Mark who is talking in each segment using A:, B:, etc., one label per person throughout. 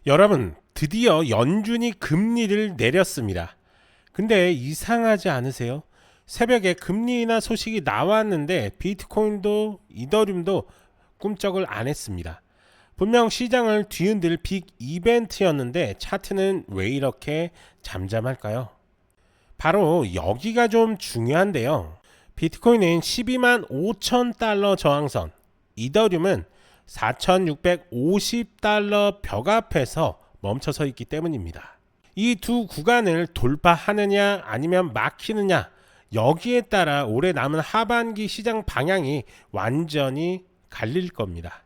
A: 여러분, 드디어 연준이 금리를 내렸습니다. 근데 이상하지 않으세요? 새벽에 금리 인하 소식이 나왔는데 비트코인도 이더리움도 꿈쩍을 안 했습니다. 분명 시장을 뒤흔들 빅 이벤트였는데 차트는 왜 이렇게 잠잠할까요? 바로 여기가 좀 중요한데요. 비트코인은 12만 5천 달러 저항선, 이더리움은 4,650달러 벽 앞에서 멈춰서 있기 때문입니다. 이 두 구간을 돌파하느냐 아니면 막히느냐, 여기에 따라 올해 남은 하반기 시장 방향이 완전히 갈릴 겁니다.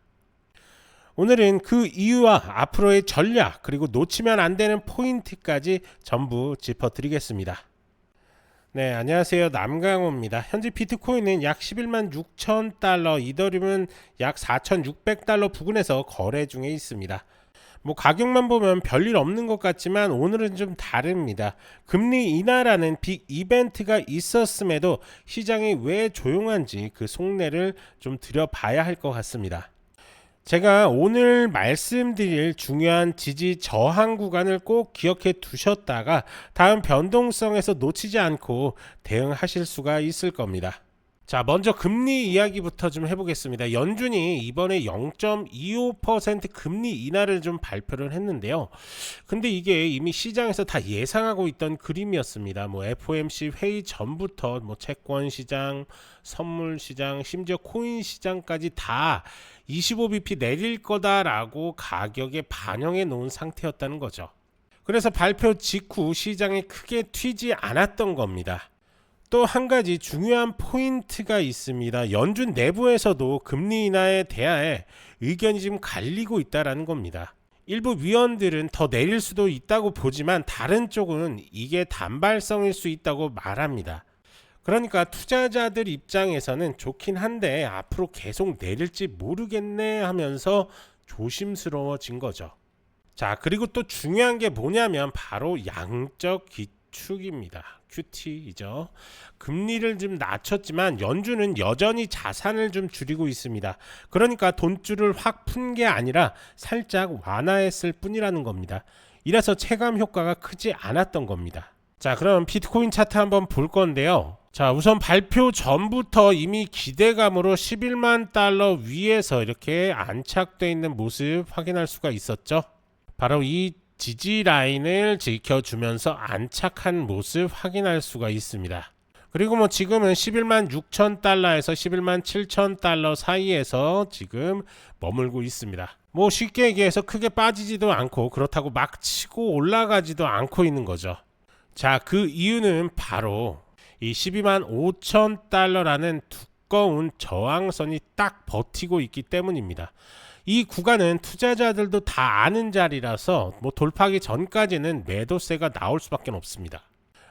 A: 오늘은 그 이유와 앞으로의 전략, 그리고 놓치면 안 되는 포인트까지 전부 짚어드리겠습니다. 네, 안녕하세요. 남강호입니다. 현재 비트코인은 약 11만 6천 달러, 이더리움은 약 4,600달러 부근에서 거래 중에 있습니다. 가격만 보면 별일 없는 것 같지만 오늘은 좀 다릅니다. 금리 인하라는 빅 이벤트가 있었음에도 시장이 왜 조용한지 그 속내를 좀 들여봐야 할 것 같습니다. 제가 오늘 말씀드릴 중요한 지지 저항 구간을 꼭 기억해 두셨다가 다음 변동성에서 놓치지 않고 대응하실 수가 있을 겁니다. 자, 먼저 금리 이야기부터 좀 해보겠습니다. 연준이 이번에 0.25% 금리 인하를 좀 발표를 했는데요. 근데 이게 이미 시장에서 다 예상하고 있던 그림이었습니다. FOMC 회의 전부터 채권 시장, 선물 시장, 심지어 코인 시장까지 다 25bp 내릴 거다라고 가격에 반영해 놓은 상태였다는 거죠. 그래서 발표 직후 시장에 크게 튀지 않았던 겁니다. 또 한 가지 중요한 포인트가 있습니다. 연준 내부에서도 금리 인하에 대하여 의견이 지금 갈리고 있다는 겁니다. 일부 위원들은 더 내릴 수도 있다고 보지만 다른 쪽은 이게 단발성일 수 있다고 말합니다. 그러니까 투자자들 입장에서는 좋긴 한데 앞으로 계속 내릴지 모르겠네 하면서 조심스러워진 거죠. 자, 그리고 또 중요한 게 뭐냐면 바로 양적 기축입니다. QT이죠. 금리를 좀 낮췄지만 연준은 여전히 자산을 좀 줄이고 있습니다. 그러니까 돈줄을 확 푼 게 아니라 살짝 완화했을 뿐이라는 겁니다. 이래서 체감 효과가 크지 않았던 겁니다. 자, 그럼 비트코인 차트 한번 볼 건데요. 자, 우선 발표 전부터 이미 기대감으로 11만 달러 위에서 이렇게 안착되어 있는 모습 확인할 수가 있었죠. 바로 이 지지 라인을 지켜주면서 안착한 모습 확인할 수가 있습니다. 그리고 지금은 11만 6천 달러에서 11만 7천 달러 사이에서 지금 머물고 있습니다. 쉽게 얘기해서 크게 빠지지도 않고 그렇다고 막 치고 올라가지도 않고 있는 거죠. 자, 그 이유는 바로 이 12만 5천 달러라는 두꺼운 저항선이 딱 버티고 있기 때문입니다. 이 구간은 투자자들도 다 아는 자리라서 돌파하기 전까지는 매도세가 나올 수밖에 없습니다.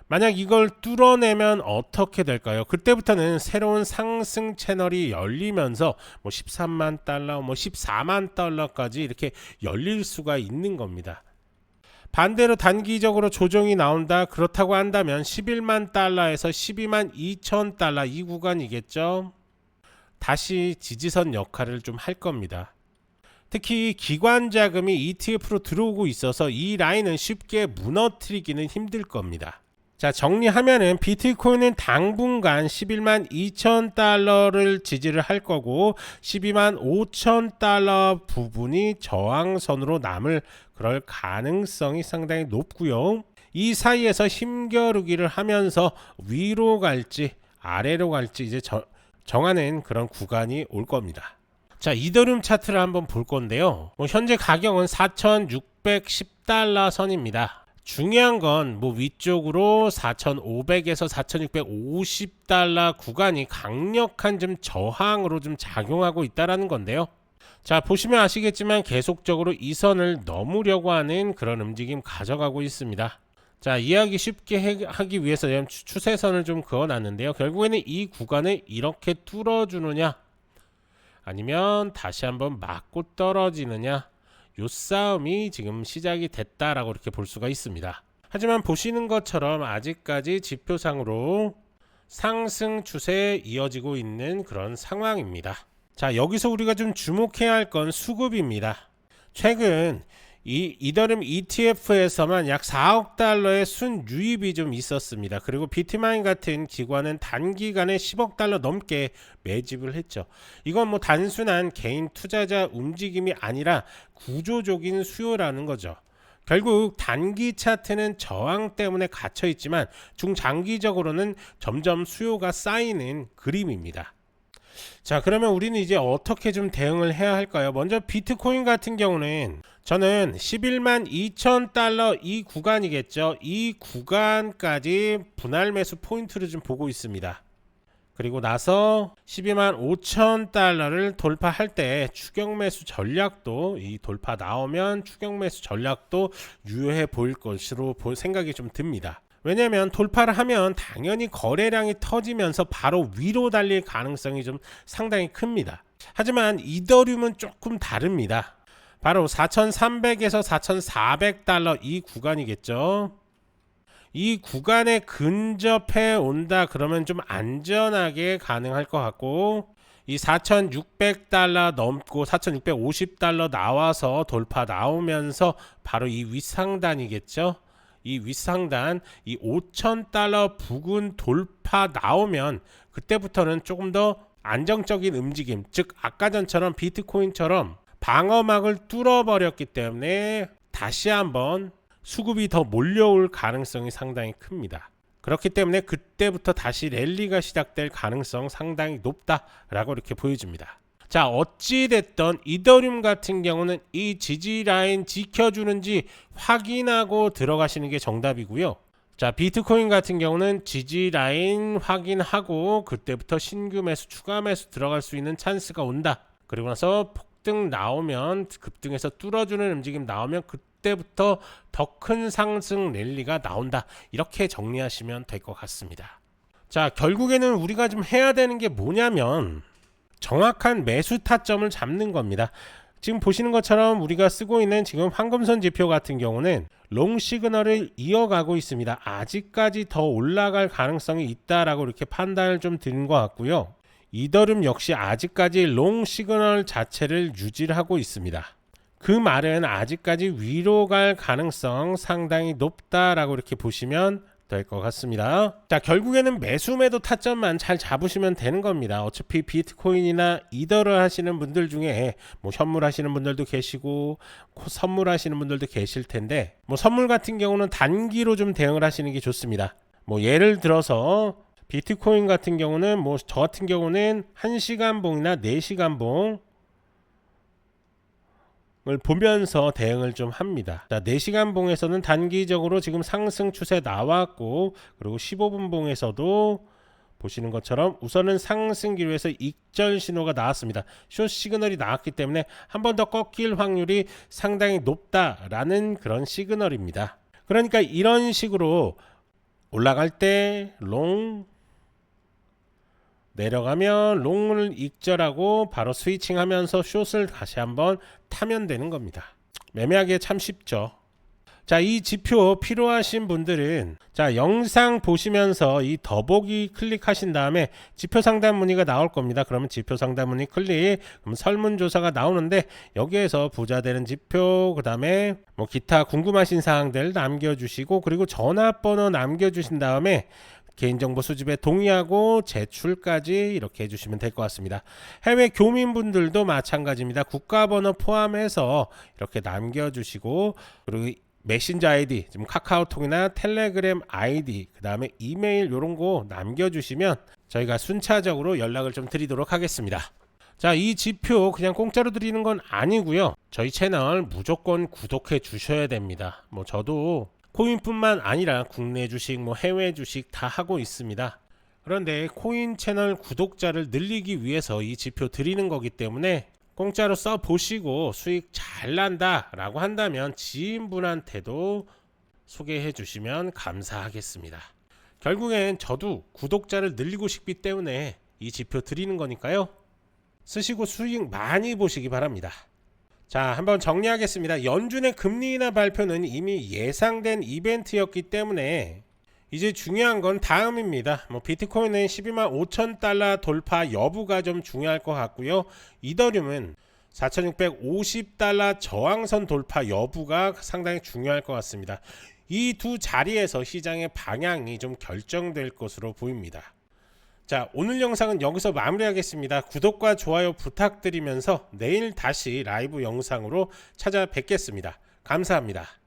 A: 만약 이걸 뚫어내면 어떻게 될까요? 그때부터는 새로운 상승 채널이 열리면서 13만 달러, 14만 달러까지 이렇게 열릴 수가 있는 겁니다. 반대로 단기적으로 조정이 나온다, 그렇다고 한다면 11만 달러에서 12만 2천 달러 이 구간이겠죠. 다시 지지선 역할을 좀 할 겁니다. 특히 기관 자금이 ETF로 들어오고 있어서 이 라인은 쉽게 무너뜨리기는 힘들 겁니다. 자, 정리하면은 비트코인은 당분간 11만 2천 달러를 지지를 할 거고 12만 5천 달러 부분이 저항선으로 남을 그럴 가능성이 상당히 높고요. 이 사이에서 힘겨루기를 하면서 위로 갈지 아래로 갈지 이제 정하는 그런 구간이 올 겁니다. 자, 이더리움 차트를 한번 볼 건데요. 현재 가격은 4,610달러 선입니다. 중요한 건 위쪽으로 4,500에서 4,650달러 구간이 강력한 좀 저항으로 좀 작용하고 있다라는 건데요. 자, 보시면 아시겠지만 계속적으로 이 선을 넘으려고 하는 그런 움직임 가져가고 있습니다. 자, 이해하기 쉽게 하기 위해서 추세선을 좀 그어놨는데요. 결국에는 이 구간을 이렇게 뚫어주느냐 아니면 다시 한번 맞고 떨어지느냐, 요 싸움이 지금 시작이 됐다라고 이렇게 볼 수가 있습니다. 하지만 보시는 것처럼 아직까지 지표상으로 상승 추세에 이어지고 있는 그런 상황입니다. 자, 여기서 우리가 좀 주목해야 할 건 수급입니다. 최근 이 이더리움 ETF에서만 약 4억 달러의 순유입이 좀 있었습니다. 그리고 비트마인 같은 기관은 단기간에 10억 달러 넘게 매집을 했죠. 이건 뭐 단순한 개인 투자자 움직임이 아니라 구조적인 수요라는 거죠. 결국 단기 차트는 저항 때문에 갇혀 있지만 중장기적으로는 점점 수요가 쌓이는 그림입니다. 자, 그러면 우리는 이제 어떻게 좀 대응을 해야 할까요? 먼저 비트코인 같은 경우는 저는 11만 2천 달러 이 구간이겠죠. 이 구간까지 분할 매수 포인트를 좀 보고 있습니다. 그리고 나서 12만 5천 달러를 돌파할 때 추격 매수 전략도, 이 돌파 나오면 추격 매수 전략도 유효해 보일 것으로 생각이 좀 듭니다. 왜냐하면 돌파를 하면 당연히 거래량이 터지면서 바로 위로 달릴 가능성이 좀 상당히 큽니다. 하지만 이더리움은 조금 다릅니다. 바로 4,300에서 4,400달러 이 구간이겠죠. 이 구간에 근접해 온다 그러면 좀 안전하게 가능할 것 같고, 이 4,600달러 넘고 4,650달러 나와서 돌파 나오면서 바로 이 윗상단이겠죠. 이 윗상단, 이 5,000달러 부근 돌파 나오면 그때부터는 조금 더 안정적인 움직임, 즉 아까 전처럼 비트코인처럼 방어막을 뚫어버렸기 때문에 다시 한번 수급이 더 몰려올 가능성이 상당히 큽니다. 그렇기 때문에 그때부터 다시 랠리가 시작될 가능성 상당히 높다라고 이렇게 보여집니다. 자, 어찌됐던 이더리움 같은 경우는 이 지지 라인 지켜주는지 확인하고 들어가시는 게 정답이고요. 자, 비트코인 같은 경우는 지지 라인 확인하고 그때부터 신규 매수, 추가 매수 들어갈 수 있는 찬스가 온다. 그리고 나서 폭등 나오면, 급등해서 뚫어주는 움직임 나오면 그때부터 더 큰 상승 랠리가 나온다. 이렇게 정리하시면 될 것 같습니다. 자, 결국에는 우리가 좀 해야 되는 게 뭐냐면 정확한 매수 타점을 잡는 겁니다. 지금 보시는 것처럼 우리가 쓰고 있는 지금 황금선 지표 같은 경우는 롱 시그널을 이어가고 있습니다. 아직까지 더 올라갈 가능성이 있다라고 이렇게 판단을 좀 드린 것 같고요. 이더리움 역시 아직까지 롱 시그널 자체를 유지를 하고 있습니다. 그 말은 아직까지 위로 갈 가능성 상당히 높다라고 이렇게 보시면 될 것 같습니다. 자, 결국에는 매수 매도 타점만 잘 잡으시면 되는 겁니다. 어차피 비트코인이나 이더를 하시는 분들 중에 뭐 현물 하시는 분들도 계시고 선물 하시는 분들도 계실 텐데, 뭐 선물 같은 경우는 단기로 좀 대응을 하시는 게 좋습니다. 뭐 예를 들어서 비트코인 같은 경우는 뭐 저 같은 경우는 1시간 봉이나 4시간 봉 을 보면서 대응을 좀 합니다. 자, 4시간 봉에서는 단기적으로 지금 상승 추세 나왔고, 그리고 15분 봉에서도 보시는 것처럼 우선은 상승 기로에서 익절 신호가 나왔습니다. 숏 시그널이 나왔기 때문에 한 번 더 꺾일 확률이 상당히 높다라는 그런 시그널입니다. 그러니까 이런 식으로 올라갈 때 롱, 내려가면 롱을 익절하고 바로 스위칭하면서 숏을 다시 한번 타면 되는 겁니다. 매매하기 참 쉽죠. 자, 이 지표 필요하신 분들은 자, 영상 보시면서 이 더보기 클릭하신 다음에 지표 상담 문의가 나올 겁니다. 그러면 지표 상담 문의 클릭, 그럼 설문조사가 나오는데 여기에서 부자 되는 지표, 그 다음에 뭐 기타 궁금하신 사항들 남겨주시고, 그리고 전화번호 남겨주신 다음에 개인정보 수집에 동의하고 제출까지 이렇게 해주시면 될 것 같습니다. 해외 교민분들도 마찬가지입니다. 국가번호 포함해서 이렇게 남겨주시고, 그리고 메신저 아이디, 지금 카카오톡이나 텔레그램 아이디, 그 다음에 이메일 이런 거 남겨주시면 저희가 순차적으로 연락을 좀 드리도록 하겠습니다. 자, 이 지표 그냥 공짜로 드리는 건 아니고요. 저희 채널 무조건 구독해 주셔야 됩니다. 뭐 저도 코인뿐만 아니라 국내 주식, 뭐 해외 주식 다 하고 있습니다. 그런데 코인 채널 구독자를 늘리기 위해서 이 지표 드리는 거기 때문에 공짜로 써 보시고 수익 잘 난다 라고 한다면 지인분한테도 소개해 주시면 감사하겠습니다. 결국엔 저도 구독자를 늘리고 싶기 때문에 이 지표 드리는 거니까요. 쓰시고 수익 많이 보시기 바랍니다. 자, 한번 정리하겠습니다. 연준의 금리 인하 발표는 이미 예상된 이벤트였기 때문에 이제 중요한 건 다음입니다. 뭐 비트코인은 12만 5천 달러 돌파 여부가 좀 중요할 것 같고요. 이더리움은 $4,650 저항선 돌파 여부가 상당히 중요할 것 같습니다. 이 두 자리에서 시장의 방향이 좀 결정될 것으로 보입니다. 자, 오늘 영상은 여기서 마무리하겠습니다. 구독과 좋아요 부탁드리면서 내일 다시 라이브 영상으로 찾아뵙겠습니다. 감사합니다.